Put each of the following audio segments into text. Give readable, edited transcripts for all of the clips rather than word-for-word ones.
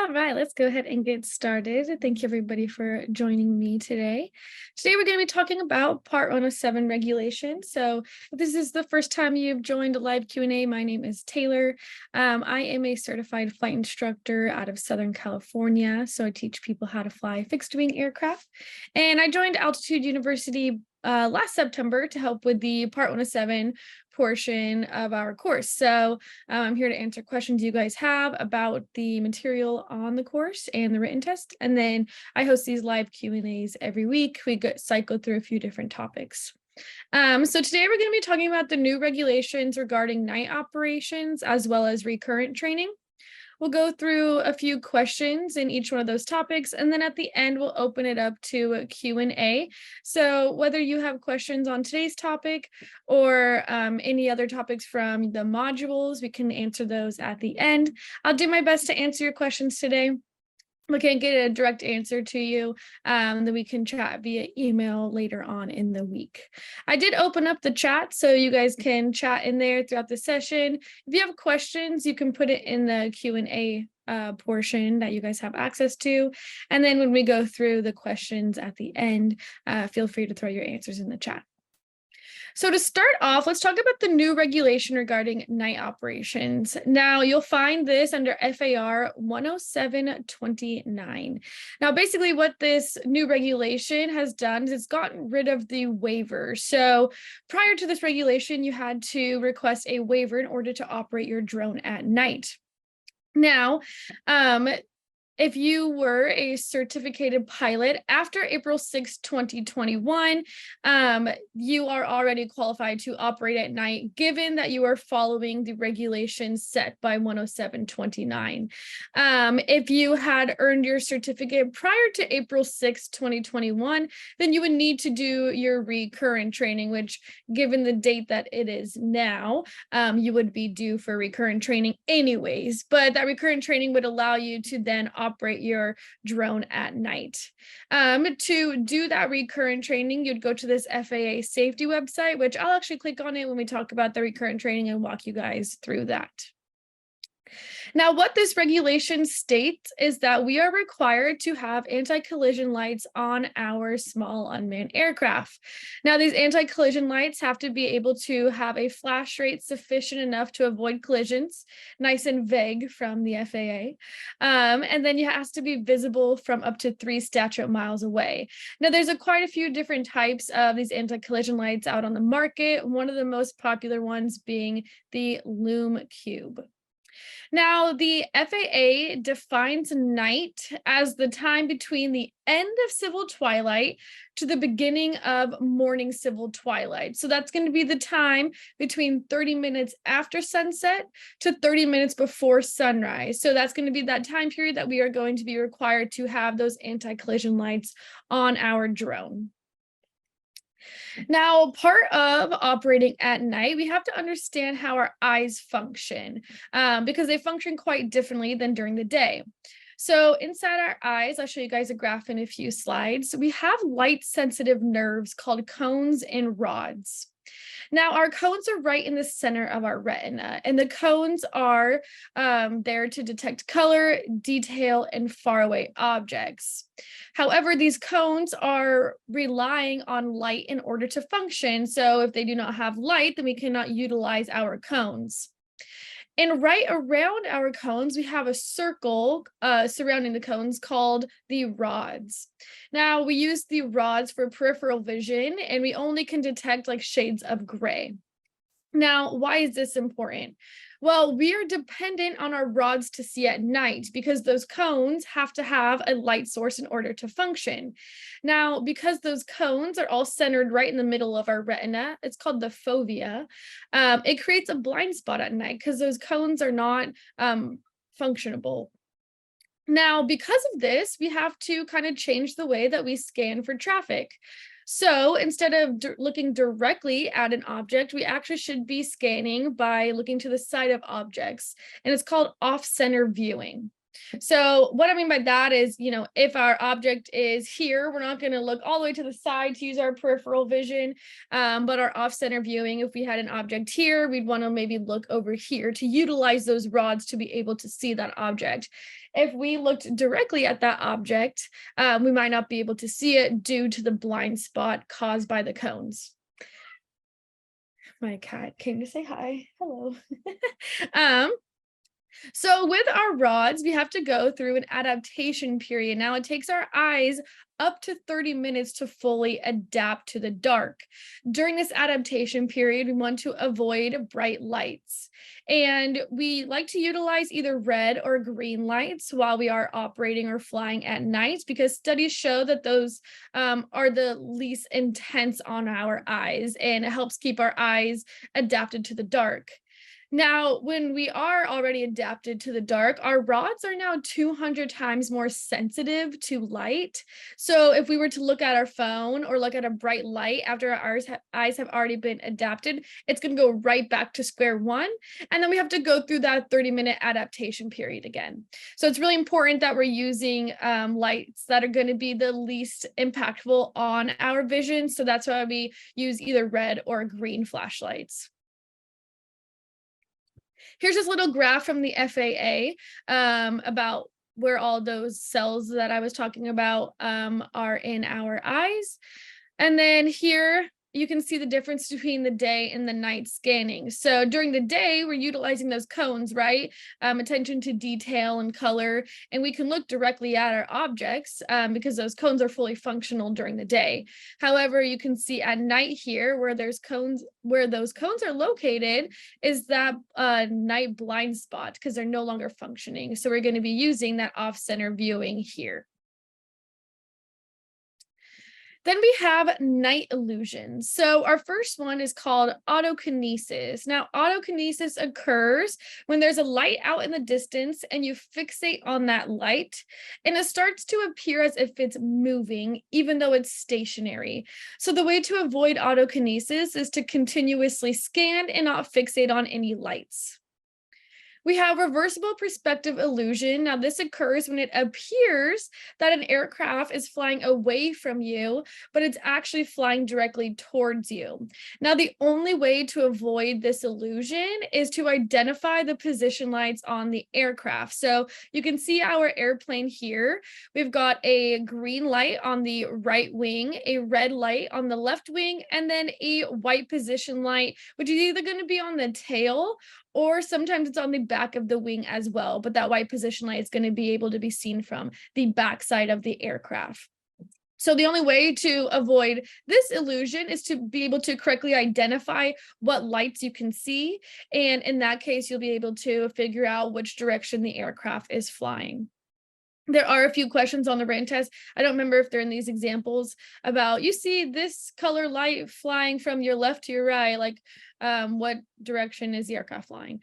All right, let's go ahead and get started. Thank you everybody for joining me today. Today we're going to be talking about Part 107 regulation. So if this is the first time you've joined a live Q&A, my name is Taylor. I am a certified flight instructor out of Southern California. So I teach people how to fly fixed wing aircraft. And I joined Altitude University last September to help with the Part 107 portion of our course. So I'm here to answer questions you guys have about the material on the course and the written test. And then I host these live Q&As every week. We cycle through a few different topics. So today we're going to be talking about the new regulations regarding night operations as well as recurrent training. We'll go through a few questions in each one of those topics, and then at the end, we'll open it up to a Q&A. So whether you have questions on today's topic or any other topics from the modules, we can answer those at the end. I'll do my best to answer your questions today. We can't get a direct answer to you, then we can chat via email later on in the week. I did open up the chat so you guys can chat in there throughout the session. If you have questions, you can put it in the Q&A portion that you guys have access to. And then when we go through the questions at the end, feel free to throw your answers in the chat. So to start off, let's talk about the new regulation regarding night operations. Now, you'll find this under FAR 10729. Now, basically what this new regulation has done is it's gotten rid of the waiver. So prior to this regulation, you had to request a waiver in order to operate your drone at night. Now, if you were a certificated pilot after April 6, 2021, you are already qualified to operate at night, given that you are following the regulations set by 10729. If you had earned your certificate prior to April 6, 2021, then you would need to do your recurrent training, which, given the date that it is now, you would be due for recurrent training anyways. But that recurrent training would allow you to then operate your drone at night. To do that recurrent training, you'd go to this FAA safety website, which I'll actually click on it when we talk about the recurrent training and walk you guys through that. Now, what this regulation states is that we are required to have anti-collision lights on our small unmanned aircraft. Now, these anti-collision lights have to be able to have a flash rate sufficient enough to avoid collisions, nice and vague from the FAA. And then it has to be visible from up to 3 statute miles away. Now, there's quite a few different types of these anti-collision lights out on the market, one of the most popular ones being the Lume Cube. Now, the FAA defines night as the time between the end of civil twilight to the beginning of morning civil twilight. So that's going to be the time between 30 minutes after sunset to 30 minutes before sunrise. So that's going to be that time period that we are going to be required to have those anti-collision lights on our drone. Now, part of operating at night, we have to understand how our eyes function because they function quite differently than during the day. So inside our eyes, I'll show you guys a graph in a few slides. We have light sensitive nerves called cones and rods. Now, our cones are right in the center of our retina, and the cones are there to detect color, detail, and faraway objects. However, these cones are relying on light in order to function. So if they do not have light, then we cannot utilize our cones. And right around our cones, we have a circle surrounding the cones called the rods. Now, we use the rods for peripheral vision, and we only can detect like shades of gray. Now, why is this important? Well, we are dependent on our rods to see at night because those cones have to have a light source in order to function. Now, because those cones are all centered right in the middle of our retina, it's called the fovea, it creates a blind spot at night because those cones are not functionable. Now, because of this, we have to kind of change the way that we scan for traffic. So instead of looking directly at an object, we actually should be scanning by looking to the side of objects, and it's called off-center viewing. So what I mean by that is, if our object is here, we're not going to look all the way to the side to use our peripheral vision, but our off-center viewing, if we had an object here, we'd want to maybe look over here to utilize those rods to be able to see that object. If we looked directly at that object, we might not be able to see it due to the blind spot caused by the cones. My cat came to say hi. Hello. um, so with our rods, we have to go through an adaptation period. Now it takes our eyes up to 30 minutes to fully adapt to the dark. During this adaptation period, we want to avoid bright lights. And we like to utilize either red or green lights while we are operating or flying at night, because studies show that those are the least intense on our eyes, and it helps keep our eyes adapted to the dark. Now, when we are already adapted to the dark, our rods are now 200 times more sensitive to light. So if we were to look at our phone or look at a bright light after our eyes have already been adapted, it's going to go right back to square one. And then we have to go through that 30-minute adaptation period again. So it's really important that we're using lights that are going to be the least impactful on our vision. So that's why we use either red or green flashlights. Here's this little graph from the FAA about where all those cells that I was talking about are in our eyes. And then here you can see the difference between the day and the night scanning. So during the day, we're utilizing those cones, right? Attention to detail and color, and we can look directly at our objects because those cones are fully functional during the day. However, you can see at night here where those cones are located is that night blind spot because they're no longer functioning. So we're going to be using that off-center viewing here. Then we have night illusions. So our first one is called autokinesis. Now, autokinesis occurs when there's a light out in the distance and you fixate on that light, and it starts to appear as if it's moving, even though it's stationary. So the way to avoid autokinesis is to continuously scan and not fixate on any lights. We have reversible perspective illusion. Now, this occurs when it appears that an aircraft is flying away from you, but it's actually flying directly towards you. Now, the only way to avoid this illusion is to identify the position lights on the aircraft. So you can see our airplane here. We've got a green light on the right wing, a red light on the left wing, and then a white position light, which is either going to be on the tail or sometimes it's on the back of the wing as well, but that white position light is going to be able to be seen from the backside of the aircraft. So the only way to avoid this illusion is to be able to correctly identify what lights you can see. And in that case, you'll be able to figure out which direction the aircraft is flying. There are a few questions on the written test. I don't remember if they're in these examples about you see this color light flying from your left to your right, like what direction is the aircraft flying?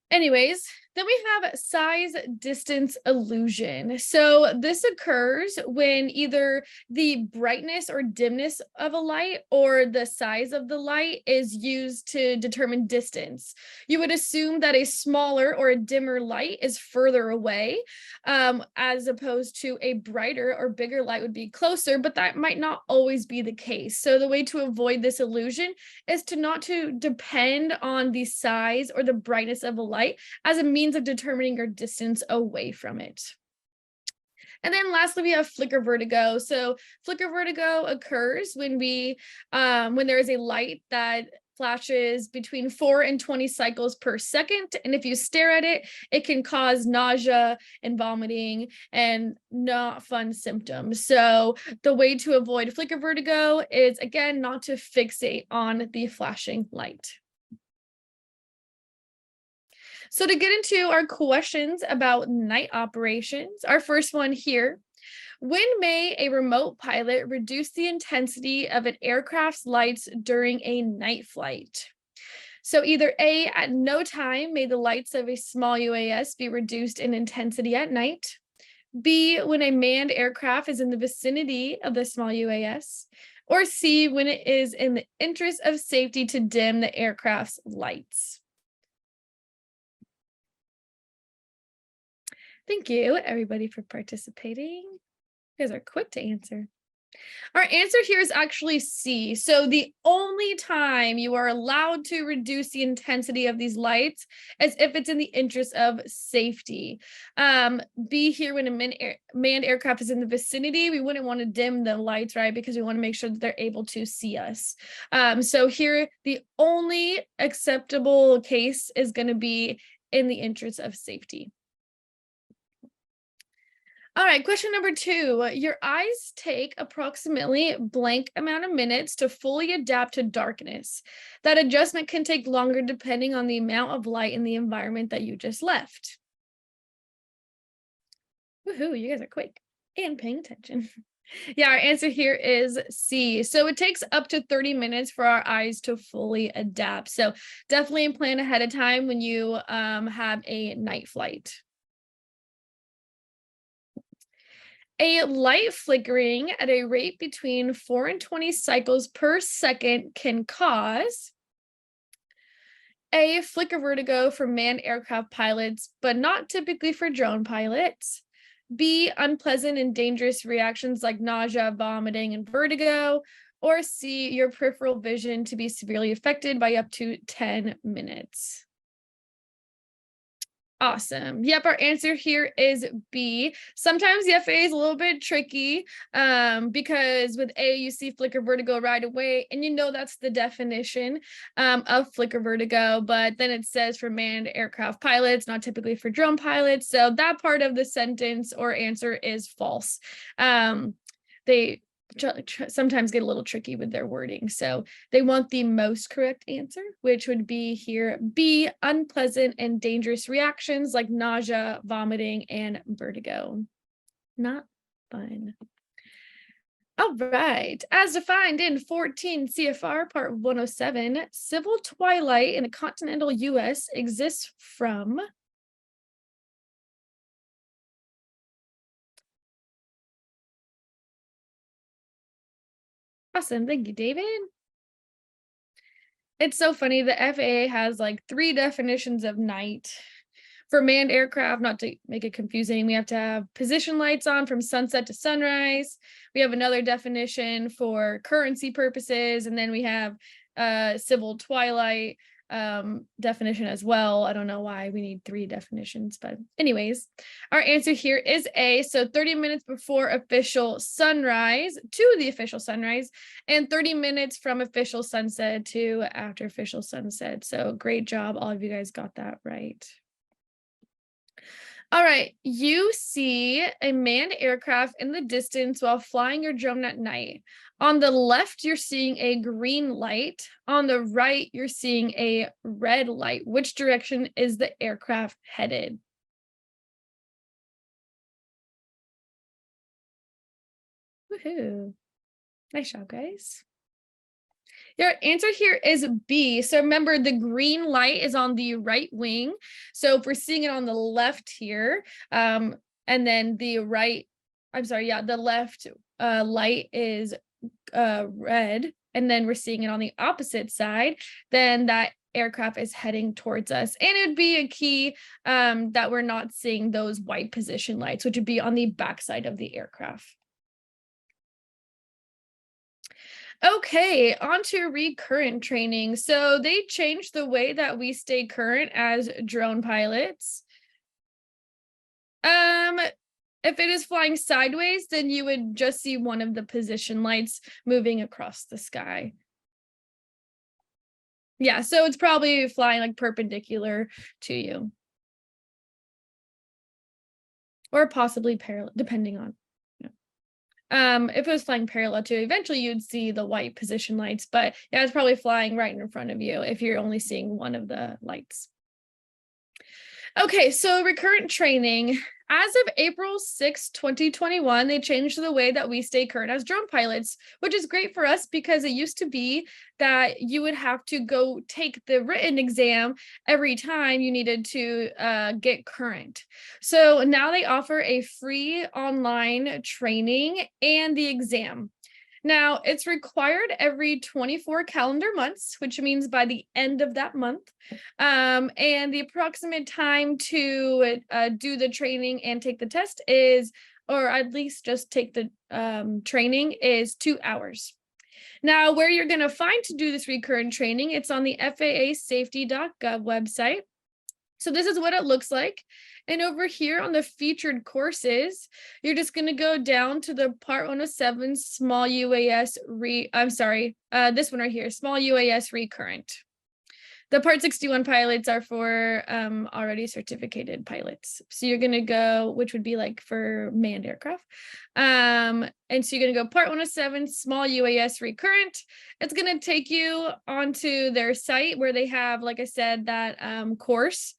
Anyways, then we have size distance illusion. So this occurs when either the brightness or dimness of a light or the size of the light is used to determine distance. You would assume that a smaller or a dimmer light is further away, as opposed to a brighter or bigger light would be closer, but that might not always be the case. So the way to avoid this illusion is to not to depend on the size or the brightness of a light as a means of determining your distance away from it. And then lastly, we have flicker vertigo. So flicker vertigo occurs when there is a light that flashes between 4 and 20 cycles per second. And if you stare at it, it can cause nausea and vomiting and not fun symptoms. So the way to avoid flicker vertigo is, again, not to fixate on the flashing light. So to get into our questions about night operations, our first one here: when may a remote pilot reduce the intensity of an aircraft's lights during a night flight? So either A, at no time may the lights of a small UAS be reduced in intensity at night. B, when a manned aircraft is in the vicinity of the small UAS. Or C, when it is in the interest of safety to dim the aircraft's lights. Thank you, everybody, for participating. You guys are quick to answer. Our answer here is actually C. So the only time you are allowed to reduce the intensity of these lights is if it's in the interest of safety. B here, when a manned aircraft is in the vicinity, we wouldn't want to dim the lights, right? Because we want to make sure that they're able to see us. So here, the only acceptable case is going to be in the interest of safety. All right, question number 2. Your eyes take approximately blank amount of minutes to fully adapt to darkness. That adjustment can take longer depending on the amount of light in the environment that you just left. Woohoo, you guys are quick and paying attention. Yeah, our answer here is C. So it takes up to 30 minutes for our eyes to fully adapt. So definitely plan ahead of time when you have a night flight. A light flickering at a rate between 4 and 20 cycles per second can cause A, flicker vertigo for manned aircraft pilots, but not typically for drone pilots. B, unpleasant and dangerous reactions like nausea, vomiting, and vertigo. Or C, your peripheral vision to be severely affected by up to 10 minutes. Awesome. Yep, our answer here is B. Sometimes the FAA is a little bit tricky because with A, you see flicker vertigo right away, and you know that's the definition of flicker vertigo, but then it says for manned aircraft pilots, not typically for drone pilots. So that part of the sentence or answer is false. They sometimes get a little tricky with their wording. So they want the most correct answer, which would be here B, unpleasant and dangerous reactions like nausea, vomiting, and vertigo. Not fun. All right. As defined in 14 CFR Part 107, civil twilight in the continental US exists from. Awesome. Thank you, David. It's so funny. The FAA has like 3 definitions of night. For manned aircraft, not to make it confusing, we have to have position lights on from sunset to sunrise. We have another definition for currency purposes, and then we have civil twilight definition as well. I don't know why we need 3 definitions, but anyways, our answer here is A. So 30 minutes before official sunrise to the official sunrise, and 30 minutes from official sunset to after official sunset. So great job. All of you guys got that right. All right, you see a manned aircraft in the distance while flying your drone at night. On the left, you're seeing a green light. On the right, you're seeing a red light. Which direction is the aircraft headed? Woohoo. Nice job, guys. Your answer here is B. So remember, the green light is on the right wing. So if we're seeing it on the left here, and then the right, the left light is red, and then we're seeing it on the opposite side, then that aircraft is heading towards us. And it would be a key that we're not seeing those white position lights, which would be on the backside of the aircraft. Okay, on to recurrent training. So they changed the way that we stay current as drone pilots. If it is flying sideways, then you would just see one of the position lights moving across the sky. Yeah, so it's probably flying like perpendicular to you. Or possibly parallel, depending on. If it was flying parallel to, eventually you'd see the white position lights, but yeah, it's probably flying right in front of you if you're only seeing one of the lights. Okay, so recurrent training. As of April 6, 2021, they changed the way that we stay current as drone pilots, which is great for us because it used to be that you would have to go take the written exam every time you needed to get current. So now they offer a free online training and the exam. Now, it's required every 24 calendar months, which means by the end of that month. And the approximate time to do the training and take the test is or at least just take the training, is 2 hours. Now, where you're going to find to do this recurrent training, it's on the FAAsafety.gov website. So this is what it looks like. And over here on the featured courses, you're just going to go down to the Part 107 Small UAS this one right here, Small UAS Recurrent. The Part 61 pilots are for already certificated pilots. So you're going to go, which would be like for manned aircraft. And so you're going to go Part 107, Small UAS Recurrent. It's going to take you onto their site where they have, like I said, that course.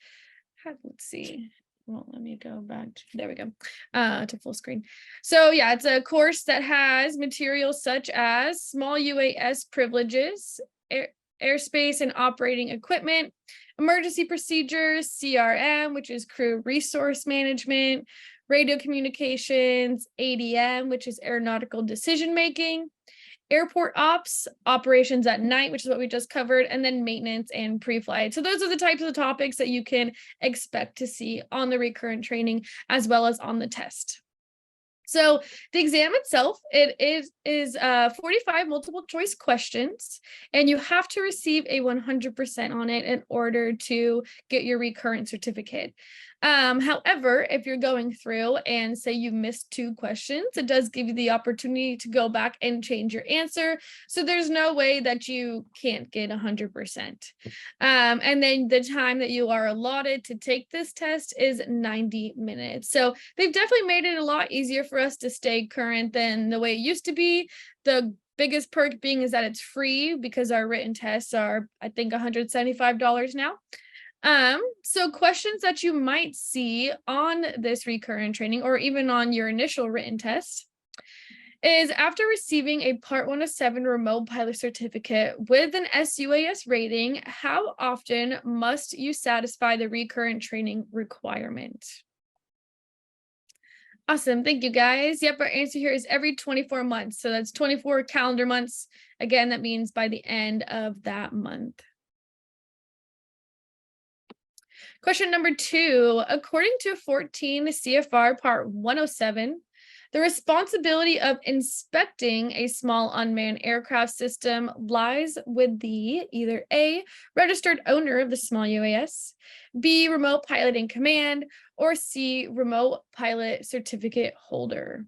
Let's see. Well, let me go back. There we go. To full screen. So yeah, it's a course that has materials such as small UAS privileges, airspace and operating equipment, emergency procedures, CRM, which is crew resource management, radio communications, ADM, which is aeronautical decision making, airport ops, operations at night, which is what we just covered, and then maintenance and pre-flight. So those are the types of topics that you can expect to see on the recurrent training as well as on the test. So the exam itself, it is 45 multiple choice questions, and you have to receive a 100% on it in order to get your recurrent certificate. However, if you're going through and say you missed 2 questions, it does give you the opportunity to go back and change your answer. So there's no way that you can't get 100%. And then the time that you are allotted to take this test is 90 minutes. So they've definitely made it a lot easier for us to stay current than the way it used to be. The biggest perk being is that it's free because our written tests are, I think, $175 now. So questions that you might see on this recurrent training or even on your initial written test is, after receiving a Part 107 remote pilot certificate with an SUAS rating, how often must you satisfy the recurrent training requirement? Awesome. Thank you, guys. Yep, our answer here is every 24 months. So that's 24 calendar months. Again, that means by the end of that month. Question number 2, according to 14 CFR Part 107, the responsibility of inspecting a small unmanned aircraft system lies with the either A, registered owner of the small UAS, B, remote pilot in command, or C, remote pilot certificate holder.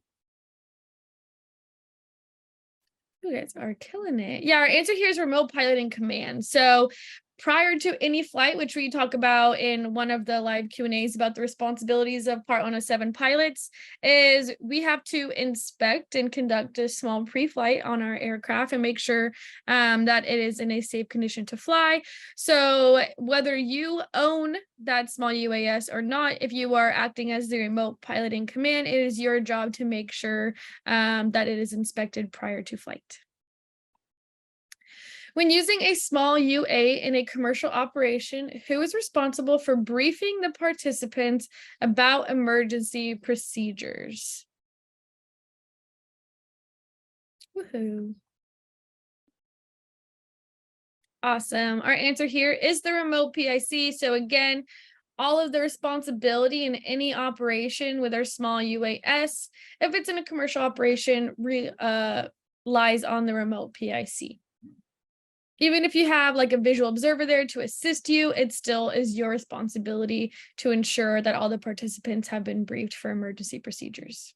You guys are killing it. Yeah, our answer here is remote pilot in command. So prior to any flight, which we talk about in one of the live Q&As about the responsibilities of Part 107 pilots, is we have to inspect and conduct a small pre-flight on our aircraft and make sure that it is in a safe condition to fly. So whether you own that small UAS or not, if you are acting as the remote pilot in command, it is your job to make sure that it is inspected prior to flight. When using a small UA in a commercial operation, who is responsible for briefing the participants about emergency procedures? Woohoo. Awesome. Our answer here is the remote PIC. So again, all of the responsibility in any operation with our small UAS, if it's in a commercial operation, lies on the remote PIC. Even if you have like a visual observer there to assist you, it still is your responsibility to ensure that all the participants have been briefed for emergency procedures.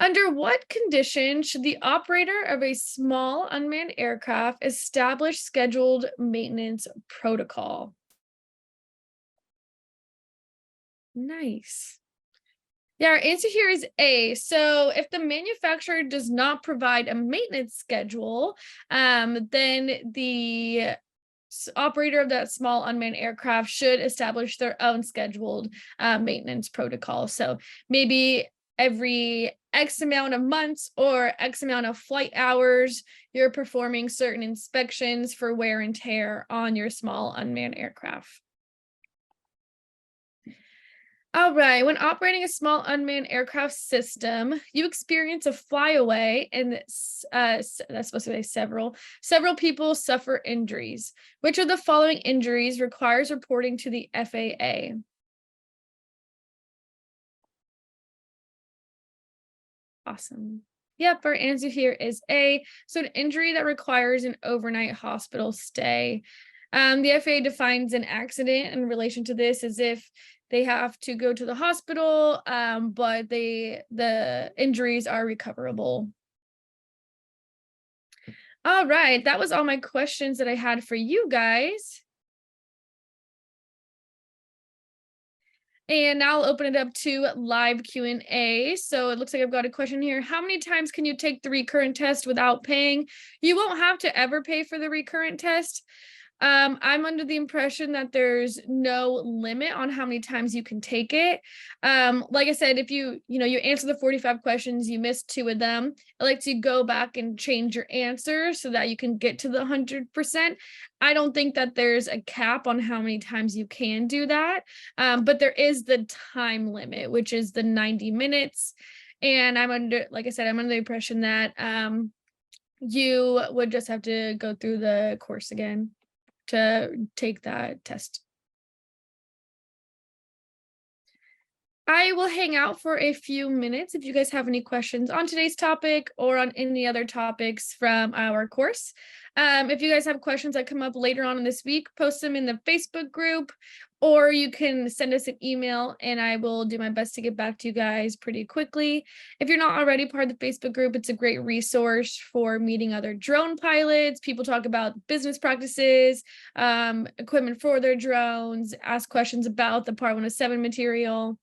Under what condition should the operator of a small unmanned aircraft establish scheduled maintenance protocol? Nice. Yeah, our answer here is A. So if the manufacturer does not provide a maintenance schedule, then the operator of that small unmanned aircraft should establish their own scheduled maintenance protocol. So maybe every X amount of months or X amount of flight hours, you're performing certain inspections for wear and tear on your small unmanned aircraft. All right, when operating a small unmanned aircraft system, you experience a flyaway and that's supposed to be several people suffer injuries. Which of the following injuries requires reporting to the FAA? Awesome. Yep, our answer here is A. So an injury that requires an overnight hospital stay. The FAA defines an accident in relation to this as if they have to go to the hospital, but the injuries are recoverable. All right, that was all my questions that I had for you guys. And now I'll open it up to live Q&A. So it looks like I've got a question here. How many times can you take the recurrent test without paying? You won't have to ever pay for the recurrent test. I'm under the impression that there's no limit on how many times you can take it. Like I said, if you answer the 45 questions, you missed 2 of them, it lets you go back and change your answer so that you can get to the 100%. I don't think that there's a cap on how many times you can do that. But there is the time limit, which is the 90 minutes. And like I said, I'm under the impression that you would just have to go through the course again to take that test. I will hang out for a few minutes if you guys have any questions on today's topic or on any other topics from our course. If you guys have questions that come up later on in this week, post them in the Facebook group, or you can send us an email and I will do my best to get back to you guys pretty quickly. If you're not already part of the Facebook group, it's a great resource for meeting other drone pilots. People talk about business practices, equipment for their drones, ask questions about the Part 107 material.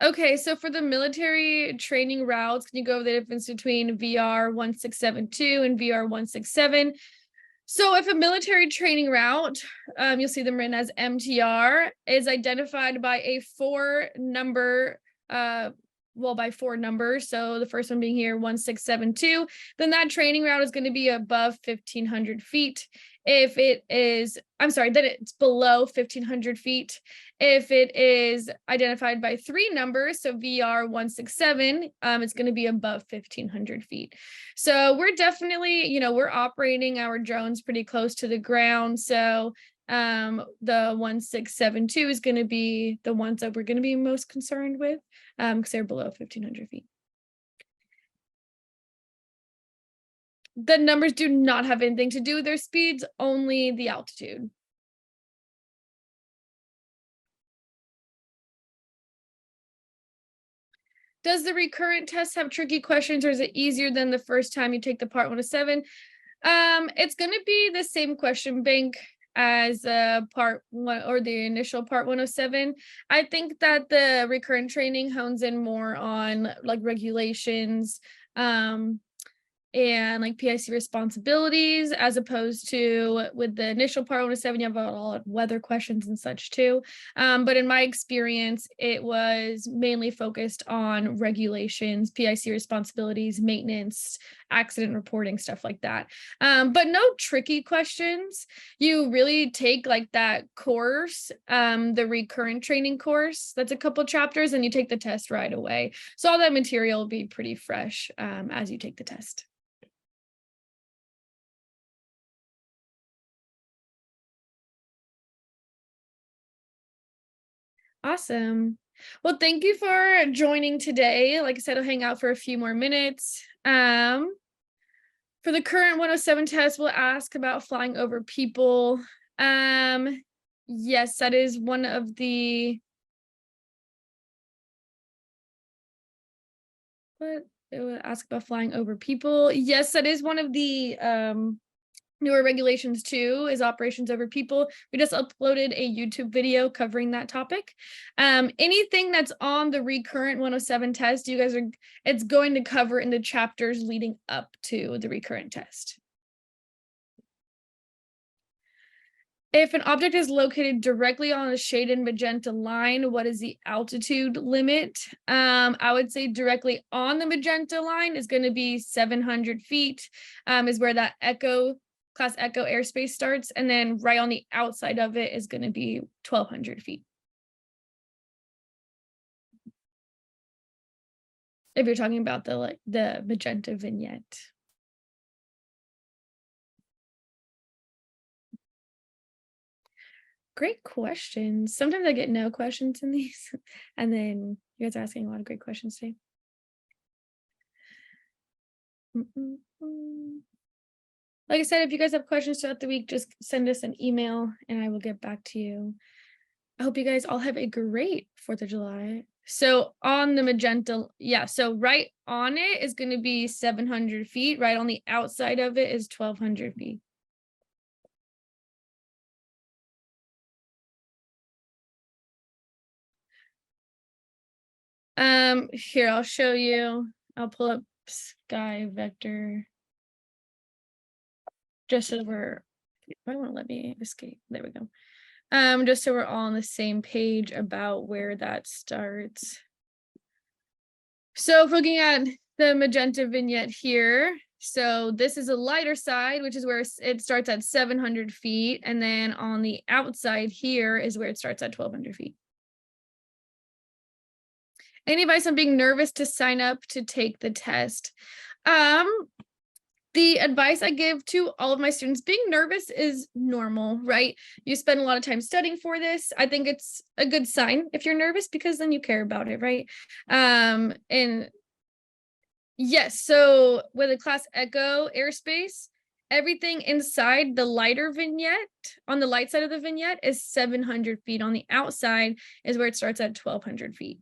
Okay, so for the military training routes, can you go over the difference between VR 1672 and VR 167? So if a military training route, you'll see them written as MTR, is identified by a by 4 numbers. So the first one being here, 1672, then that training route is going to be above 1,500 feet. If it is, then it's below 1,500 feet. If it is identified by 3 numbers, so VR 167, it's going to be above 1,500 feet. So we're definitely, we're operating our drones pretty close to the ground. So the 1672 is going to be the ones that we're going to be most concerned with, because they're below 1,500 feet. The numbers do not have anything to do with their speeds, only the altitude. Does the recurrent test have tricky questions, or is it easier than the first time you take the Part 107? It's going to be the same question bank as Part 1 or the initial Part 107. I think that the recurrent training hones in more on like regulations, and like PIC responsibilities, as opposed to with the initial Part 107, you have a lot of weather questions and such too. But in my experience, it was mainly focused on regulations, PIC responsibilities, maintenance, accident reporting, stuff like that. But no tricky questions. You really take like that course, the recurrent training course, that's a couple chapters, and you take the test right away. So all that material will be pretty fresh as you take the test. Awesome. Well, thank you for joining today. Like I said, I'll hang out for a few more minutes. For the current 107 test, we'll ask about flying over people. Yes, that is one of the what it will ask about flying over people. Yes, that is one of the newer regulations too, is operations over people. We just uploaded a YouTube video covering that topic. Anything that's on the recurrent 107 test, it's going to cover in the chapters leading up to the recurrent test. If an object is located directly on a shaded magenta line, what is the altitude limit? I would say directly on the magenta line is going to be 700 feet, is where that Class Echo airspace starts, and then right on the outside of it is going to be 1,200 feet. If you're talking about the magenta vignette. Great questions. Sometimes I get no questions in these, and then you guys are asking a lot of great questions today. Mm, mm, mm. Like I said, if you guys have questions throughout the week, just send us an email and I will get back to you. I hope you guys all have a great 4th of July. So on the magenta, yeah, so right on it is going to be 700 feet. Right on the outside of it is 1,200 feet. Here, I'll show you. I'll pull up sky vector just so we're, I won't let me escape. There we go. Just so we're all on the same page about where that starts. So if looking at the magenta vignette here, so this is a lighter side, which is where it starts at 700 feet. And then on the outside here is where it starts at 1,200 feet. Any advice on being nervous to sign up to take the test? The advice I give to all of my students, being nervous is normal, right? You spend a lot of time studying for this. I think it's a good sign if you're nervous because then you care about it, right? And yes, so with a class Echo airspace, everything inside the lighter vignette, on the light side of the vignette, is 700 feet. On the outside is where it starts at 1,200 feet.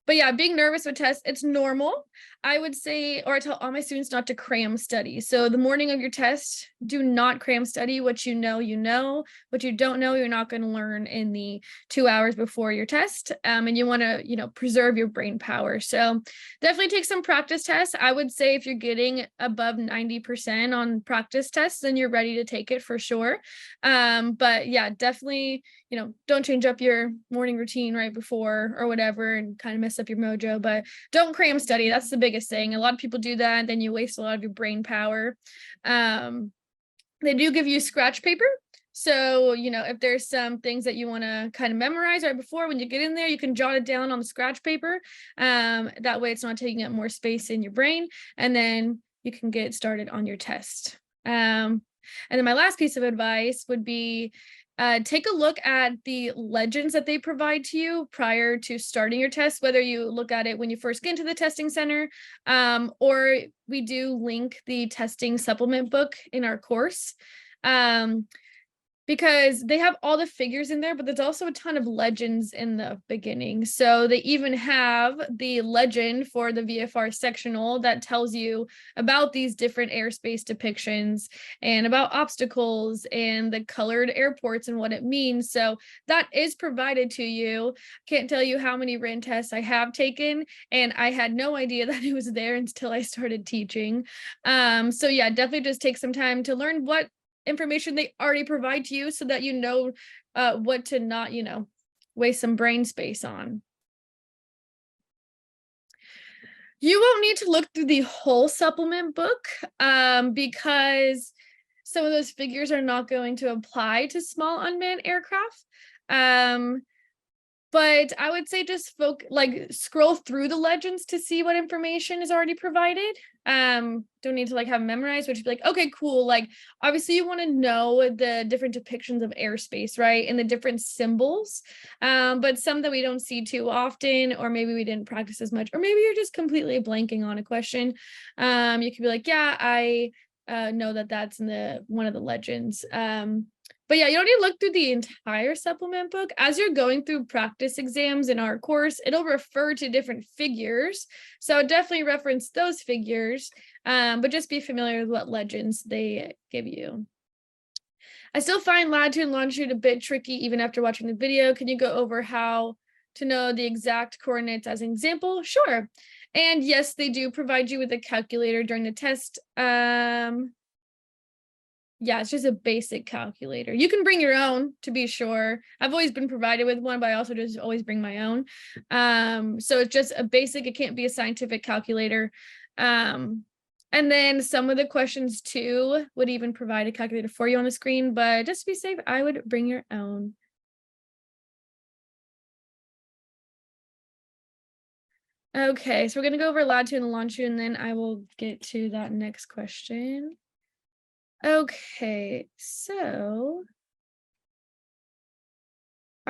But yeah, being nervous with tests, it's normal. I would say, or I tell all my students not to cram study. So the morning of your test, do not cram study. What you know, you know. What you don't know, you're not going to learn in the 2 hours before your test. And you want to, preserve your brain power. So definitely take some practice tests. I would say if you're getting above 90% on practice tests, then you're ready to take it for sure. But yeah, definitely, don't change up your morning routine right before or whatever and kind of mess up your mojo, but don't cram study. That's the biggest thing. A lot of people do that, and then you waste a lot of your brain power. They do give you scratch paper. So, if there's some things that you want to kind of memorize right before, when you get in there, you can jot it down on the scratch paper. That way it's not taking up more space in your brain, and then you can get started on your test. And then my last piece of advice would be take a look at the legends that they provide to you prior to starting your test, whether you look at it when you first get into the testing center, or we do link the testing supplement book in our course. Because they have all the figures in there, but there's also a ton of legends in the beginning. So they even have the legend for the VFR sectional that tells you about these different airspace depictions and about obstacles and the colored airports and what it means. So that is provided to you. Can't tell you how many written tests I have taken, and I had no idea that it was there until I started teaching. So yeah, definitely just take some time to learn what information they already provide to you so that you know what to not, waste some brain space on. You won't need to look through the whole supplement book because some of those figures are not going to apply to small unmanned aircraft. But I would say just scroll through the legends to see what information is already provided. Don't need to have memorized, which would be like, okay, cool. Obviously you want to know the different depictions of airspace, right? And the different symbols. But some that we don't see too often, or maybe we didn't practice as much, or maybe you're just completely blanking on a question. You could be like, yeah, I know that that's in one of the legends. But yeah, you don't need to look through the entire supplement book. As you're going through practice exams in our course, it'll refer to different figures. So definitely reference those figures, but just be familiar with what legends they give you. I still find latitude and longitude a bit tricky even after watching the video. Can you go over how to know the exact coordinates as an example? Sure. And yes, they do provide you with a calculator during the test. Yeah, it's just a basic calculator. You can bring your own to be sure. I've always been provided with one, but I also just always bring my own. So it's just a basic, it can't be a scientific calculator. And then some of the questions too would even provide a calculator for you on the screen, but just to be safe, I would bring your own. Okay, so we're gonna go over latitude and longitude, and then I will get to that next question. Okay, so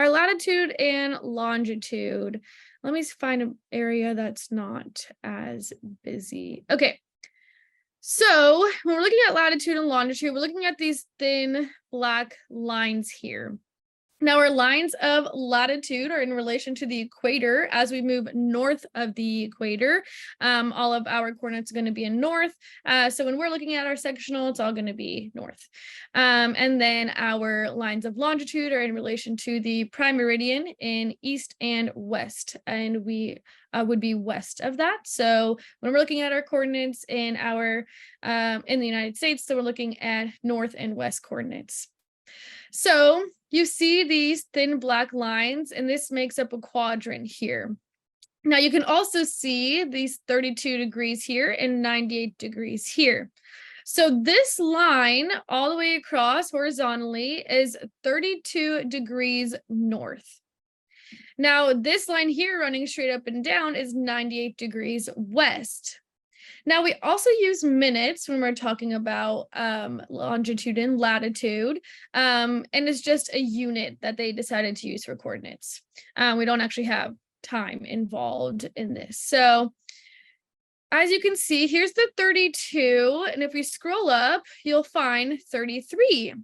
our latitude and longitude. Let me find an area that's not as busy. Okay. So when we're looking at latitude and longitude, we're looking at these thin black lines here. Now, our lines of latitude are in relation to the equator. As we move north of the equator, all of our coordinates are going to be in north. So when we're looking at our sectional, it's all going to be north. And then our lines of longitude are in relation to the prime meridian in east and west. And we would be west of that. So when we're looking at our coordinates in the United States, so we're looking at north and west coordinates. So you see these thin black lines, and this makes up a quadrant here. Now you can also see these 32 degrees here and 98 degrees here. So this line all the way across horizontally is 32 degrees north. Now this line here running straight up and down is 98 degrees west. Now, we also use minutes when we're talking about longitude and latitude, and it's just a unit that they decided to use for coordinates. We don't actually have time involved in this. So as you can see, here's the 32, and if we scroll up, you'll find 33.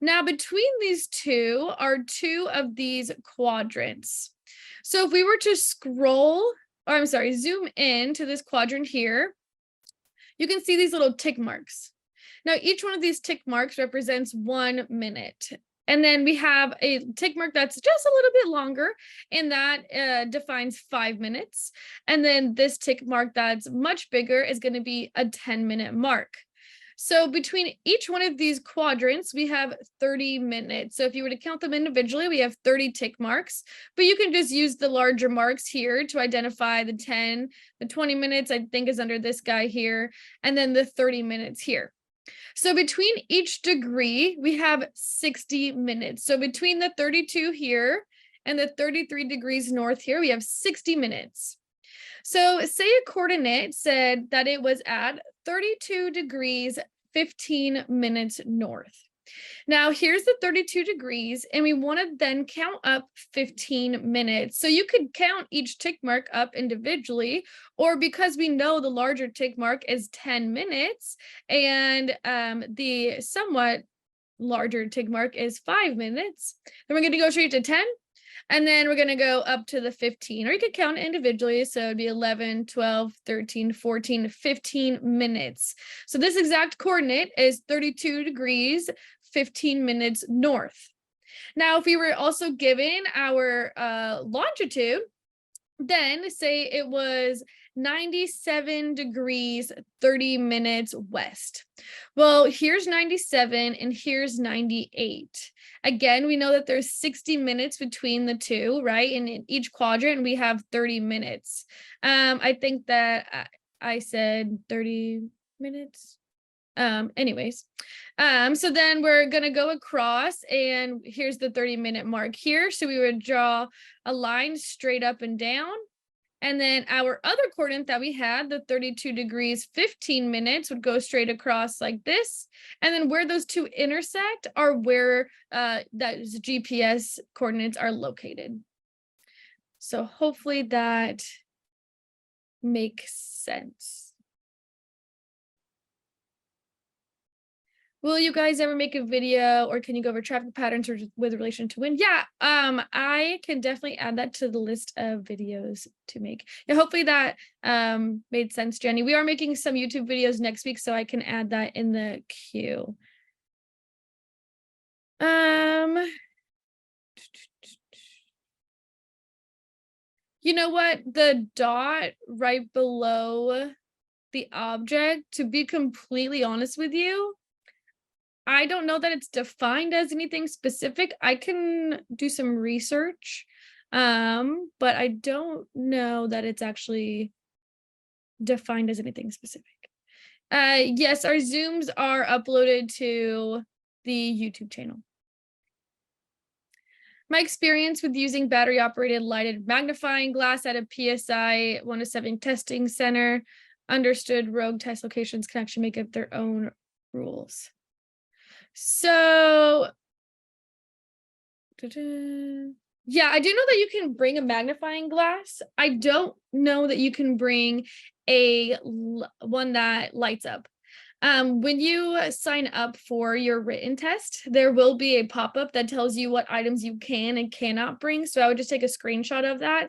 Now, between these two are two of these quadrants. So if we were to zoom in to this quadrant here, you can see these little tick marks. Now, each one of these tick marks represents 1 minute. And then we have a tick mark that's just a little bit longer, and that defines 5 minutes. And then this tick mark that's much bigger is going to be a 10-minute mark. So between each one of these quadrants, we have 30 minutes. So if you were to count them individually, we have 30 tick marks, but you can just use the larger marks here to identify the 10, the 20 minutes, I think is under this guy here, and then the 30 minutes here. So between each degree, we have 60 minutes. So between the 32 here and the 33 degrees north here, we have 60 minutes. So say a coordinate said that it was at 32 degrees, 15 minutes north. Now here's the 32 degrees, and we want to then count up 15 minutes. So you could count each tick mark up individually, or because we know the larger tick mark is 10 minutes and the somewhat larger tick mark is 5 minutes, then we're going to go straight to 10. And then we're going to go up to the 15, or you could count individually. So it'd be 11, 12, 13, 14, 15 minutes. So this exact coordinate is 32 degrees, 15 minutes north. Now, if we were also given our longitude, then say it was 97 degrees, 30 minutes west. Well, here's 97 and here's 98. Again, we know that there's 60 minutes between the two, right? And in each quadrant, we have 30 minutes. I think that I said 30 minutes. Anyways, so then we're going to go across, and here's the 30-minute mark here. So we would draw a line straight up and down. And then our other coordinate that we had, the 32 degrees, 15 minutes, would go straight across like this. And then where those two intersect are where those GPS coordinates are located. So hopefully that makes sense. Will you guys ever make a video, or can you go over traffic patterns or with relation to wind? Yeah, I can definitely add that to the list of videos to make. Yeah, hopefully that made sense, Jenny. We are making some YouTube videos next week, so I can add that in the queue. You know what? The dot right below the object, to be completely honest with you, I don't know that it's defined as anything specific. I can do some research, but I don't know that it's actually defined as anything specific. Yes, our Zooms are uploaded to the YouTube channel. My experience with using battery-operated lighted magnifying glass at a PSI 107 testing center, understood rogue test locations can actually make up their own rules. So, Yeah, I do know that you can bring a magnifying glass. I don't know that you can bring one that lights up. When you sign up for your written test, there will be a pop-up that tells you what items you can and cannot bring. So I would just take a screenshot of that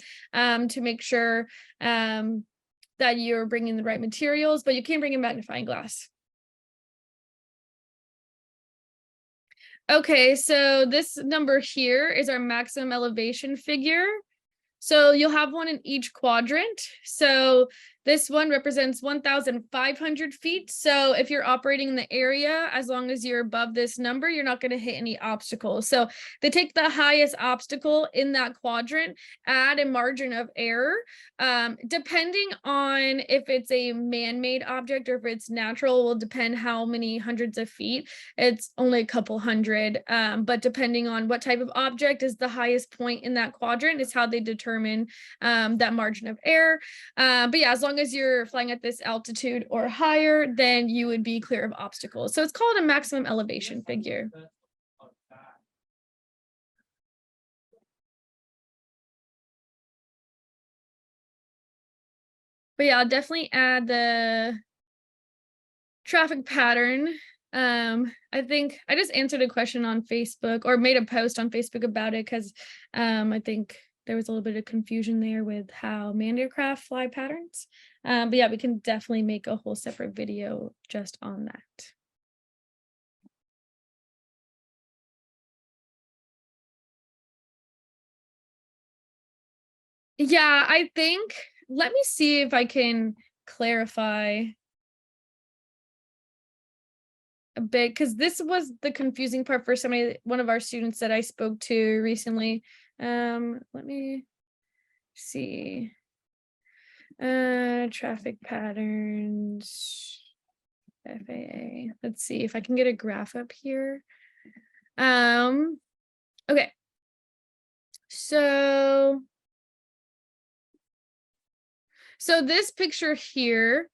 to make sure that you're bringing the right materials, but you can bring a magnifying glass. Okay, so this number here is our maximum elevation figure. So you'll have one in each quadrant. So this one represents 1,500 feet. So if you're operating in the area, as long as you're above this number, you're not going to hit any obstacles. So they take the highest obstacle in that quadrant, add a margin of error, depending on if it's a man-made object or if it's natural, will depend how many hundreds of feet. It's only a couple hundred, but depending on what type of object is the highest point in that quadrant is how they determine that margin of error. But yeah, as long as you're flying at this altitude or higher, then you would be clear of obstacles. So it's called a maximum elevation figure. But yeah, I'll definitely add the traffic pattern. I think I just answered a question on Facebook or made a post on Facebook about it because I think there was a little bit of confusion there with how manned aircraft fly patterns. But yeah, we can definitely make a whole separate video just on that. Yeah, I think, let me see if I can clarify a bit, because this was the confusing part for one of our students that I spoke to recently. Let me see. Traffic patterns, FAA. Let's see if I can get a graph up here. Okay. So this picture here,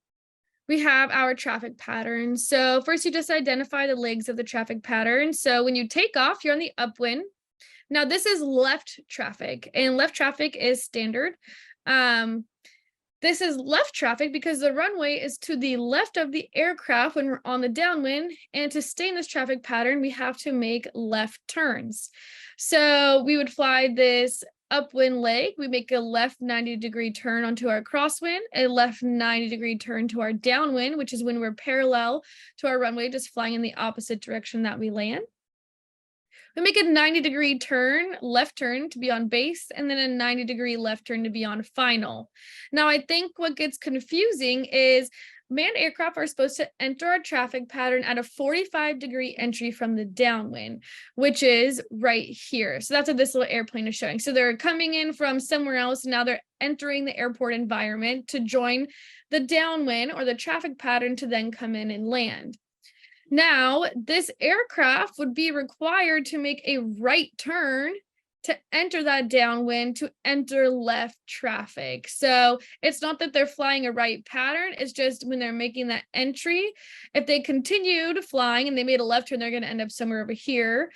we have our traffic pattern. So first you just identify the legs of the traffic pattern. So when you take off, you're on the upwind. Now this is left traffic, and left traffic is standard. This is left traffic because the runway is to the left of the aircraft when we're on the downwind. And to stay in this traffic pattern, we have to make left turns. So we would fly this upwind leg. We make a left 90-degree turn onto our crosswind, a left 90-degree turn to our downwind, which is when we're parallel to our runway, just flying in the opposite direction that we land. We make a 90-degree turn, left turn to be on base, and then a 90-degree left turn to be on final. Now, I think what gets confusing is manned aircraft are supposed to enter our traffic pattern at a 45-degree entry from the downwind, which is right here. So that's what this little airplane is showing. So they're coming in from somewhere else, and now they're entering the airport environment to join the downwind or the traffic pattern to then come in and land. Now, this aircraft would be required to make a right turn to enter that downwind to enter left traffic. So it's not that they're flying a right pattern, it's just when they're making that entry, if they continued flying and they made a left turn, they're going to end up somewhere over here.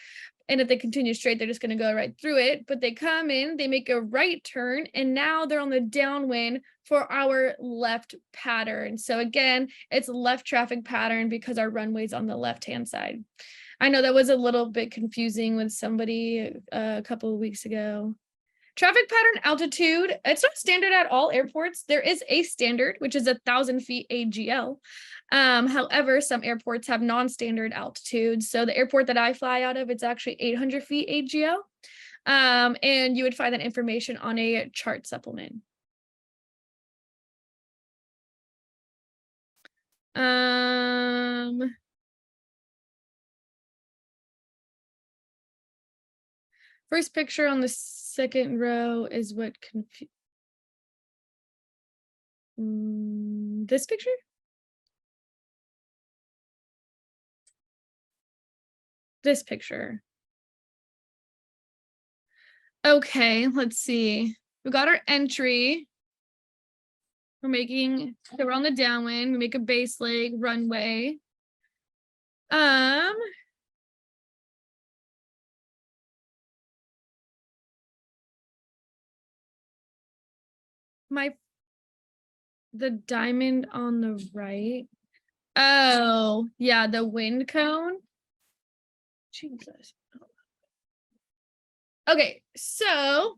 And if they continue straight, they're just going to go right through it. But they come in, they make a right turn, and now they're on the downwind for our left pattern. So again, it's left traffic pattern because our runway's on the left-hand side. I know that was a little bit confusing with somebody a couple of weeks ago. Traffic pattern altitude, it's not standard at all airports. There is a standard, which is 1,000 feet AGL. However, some airports have non-standard altitudes. So the airport that I fly out of, it's actually 800 feet AGL. And you would find that information on a chart supplement. First picture on the second row is what this picture? This picture. Okay, let's see. We got our entry. So we're on the downwind. We make a base leg, runway. The diamond on the right. Oh, yeah, the wind cone. Jesus. Okay, so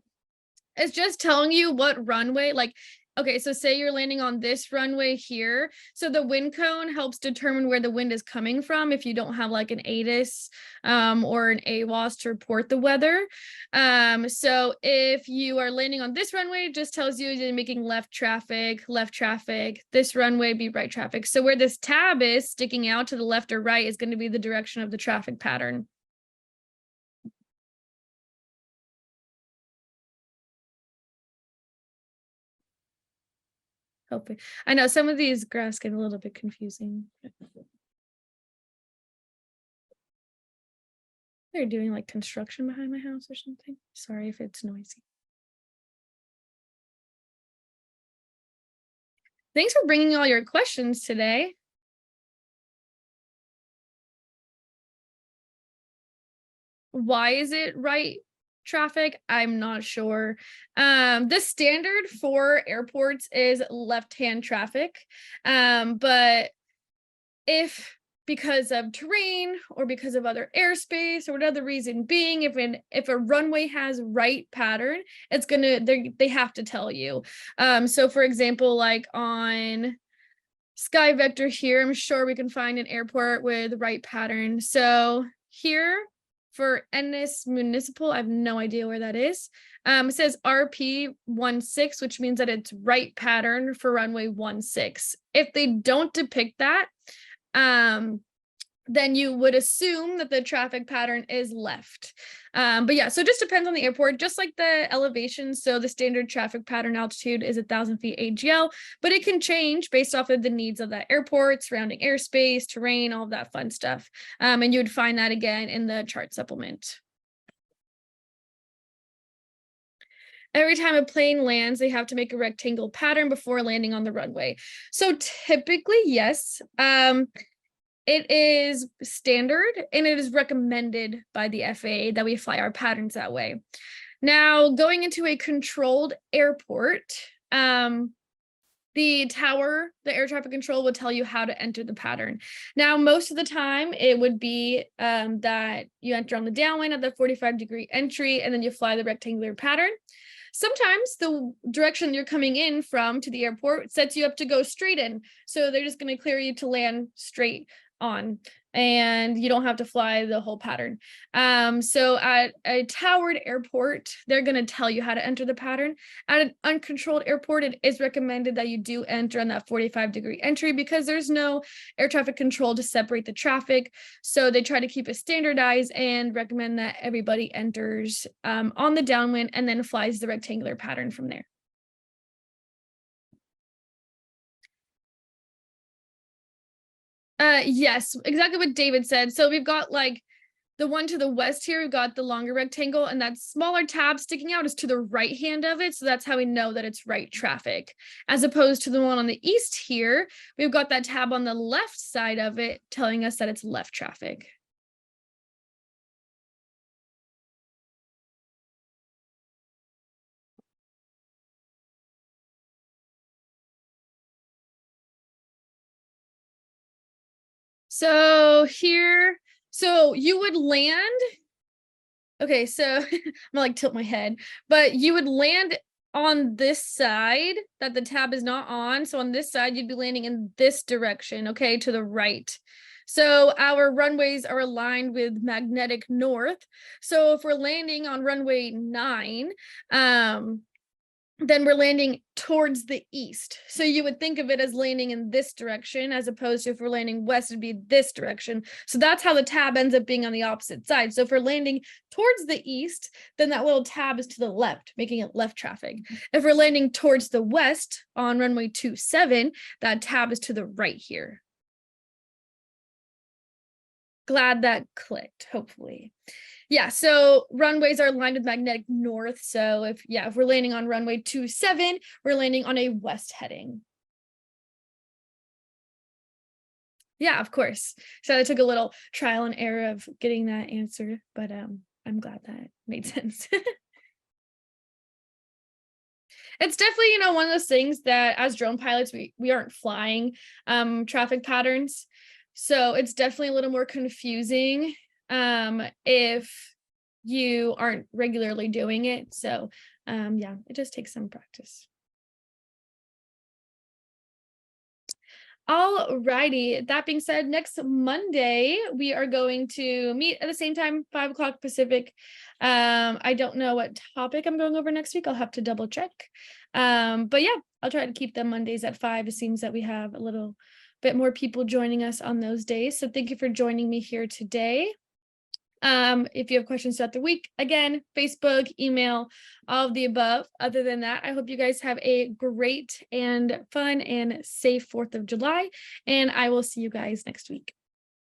it's just telling you what runway, like, okay, so say you're landing on this runway here. So the wind cone helps determine where the wind is coming from if you don't have like an ATIS or an AWOS to report the weather. So if you are landing on this runway, it just tells you you're making left traffic, this runway be right traffic. So where this tab is sticking out to the left or right is going to be the direction of the traffic pattern. Hopefully. I know some of these graphs get a little bit confusing. They're doing like construction behind my house or something. Sorry if it's noisy. Thanks for bringing all your questions today. Why is it right traffic? I'm not sure. The standard for airports is left-hand traffic. But if because of terrain or because of other airspace or whatever reason being, if a runway has right pattern, it's gonna they have to tell you. So for example, like on Sky Vector here, I'm sure we can find an airport with right pattern. So here for Ennis Municipal, I have no idea where that is. It says RP16, which means that it's right pattern for runway 16. If they don't depict that, then you would assume that the traffic pattern is left. But yeah, so it just depends on the airport, just like the elevation. So the standard traffic pattern altitude is 1,000 feet AGL, but it can change based off of the needs of that airport, surrounding airspace, terrain, all of that fun stuff. And you would find that again in the chart supplement. Every time a plane lands, they have to make a rectangle pattern before landing on the runway. So typically, yes. It is standard and it is recommended by the FAA that we fly our patterns that way. Now, going into a controlled airport, the tower, the air traffic control will tell you how to enter the pattern. Now, most of the time, it would be that you enter on the downwind at the 45-degree entry, and then you fly the rectangular pattern. Sometimes the direction you're coming in from to the airport sets you up to go straight in. So they're just going to clear you to land straight on, and you don't have to fly the whole pattern. So at a towered airport, they're going to tell you how to enter the pattern. At an uncontrolled airport, it is recommended that you do enter on that 45-degree entry because there's no air traffic control to separate the traffic. So they try to keep it standardized and recommend that everybody enters on the downwind and then flies the rectangular pattern from there. Yes, exactly what David said. So we've got like the one to the west here, we've got the longer rectangle, and that smaller tab sticking out is to the right hand of it. So that's how we know that it's right traffic. As opposed to the one on the east here, we've got that tab on the left side of it telling us that it's left traffic. So here, so you would land. Okay, so I'm gonna like tilt my head, but you would land on this side that the tab is not on. So on this side, you'd be landing in this direction, okay, to the right. So our runways are aligned with magnetic north. So if we're landing on runway 9, then we're landing towards the east. So you would think of it as landing in this direction, as opposed to if we're landing west, it'd be this direction. So that's how the tab ends up being on the opposite side. So if we're landing towards the east, then that little tab is to the left, making it left traffic. If we're landing towards the west on runway 27, that tab is to the right here. Glad that clicked, hopefully. Yeah, so runways are aligned with magnetic north. So if we're landing on runway 27, we're landing on a west heading. Yeah, of course. So it took a little trial and error of getting that answer, but I'm glad that made sense. It's definitely, one of those things that as drone pilots, we aren't flying traffic patterns. So it's definitely a little more confusing if you aren't regularly doing it. So yeah, it just takes some practice. All righty. That being said, next Monday we are going to meet at the same time, 5 o'clock Pacific. I don't know what topic I'm going over next week. I'll have to double check. But yeah, I'll try to keep them Mondays at 5. It seems that we have a little bit more people joining us on those days. So thank you for joining me here today. If you have questions throughout the week, again, Facebook, email, all of the above. Other than that, I hope you guys have a great and fun and safe 4th of July, and I will see you guys next week.